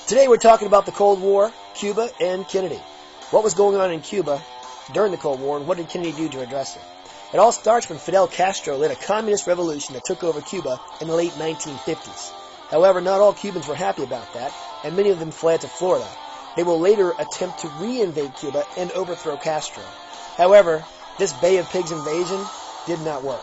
Today we're talking about the Cold War, Cuba, and Kennedy. What was going on in Cuba during the Cold War, and what did Kennedy do to address it? It all starts when Fidel Castro led a communist revolution that took over Cuba in the late 1950s. However, not all Cubans were happy about that, and many of them fled to Florida. They will later attempt to re-invade Cuba and overthrow Castro. However, this Bay of Pigs invasion did not work.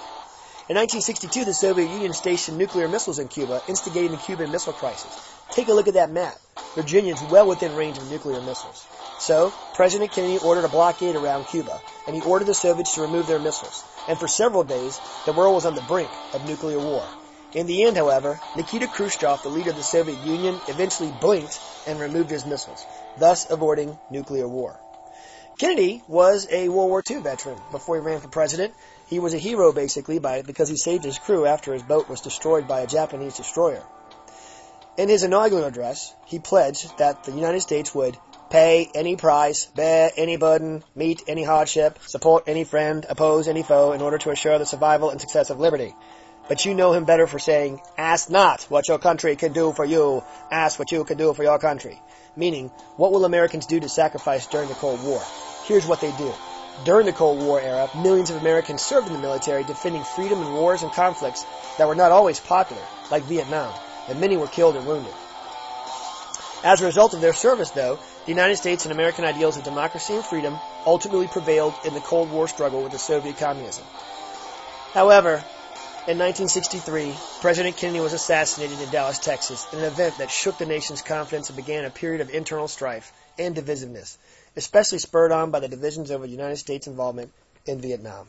In 1962, the Soviet Union stationed nuclear missiles in Cuba, instigating the Cuban Missile Crisis. Take a look at that map. Virginia is well within range of nuclear missiles. So, President Kennedy ordered a blockade around Cuba, and he ordered the Soviets to remove their missiles. And for several days, the world was on the brink of nuclear war. In the end, however, Nikita Khrushchev, the leader of the Soviet Union, eventually blinked and removed his missiles, thus avoiding nuclear war. Kennedy was a World War II veteran before he ran for president. He was a hero, basically, because he saved his crew after his boat was destroyed by a Japanese destroyer. In his inaugural address, he pledged that the United States would pay any price, bear any burden, meet any hardship, support any friend, oppose any foe in order to assure the survival and success of liberty. But you know him better for saying, ask not what your country can do for you, ask what you can do for your country. Meaning, what will Americans do to sacrifice during the Cold War? Here's what they do. During the Cold War era, millions of Americans served in the military defending freedom in wars and conflicts that were not always popular, like Vietnam, and many were killed and wounded. As a result of their service, though, the United States and American ideals of democracy and freedom ultimately prevailed in the Cold War struggle with the Soviet communism. However, in 1963, President Kennedy was assassinated in Dallas, Texas, in an event that shook the nation's confidence and began a period of internal strife and divisiveness, especially spurred on by the divisions over the United States' involvement in Vietnam.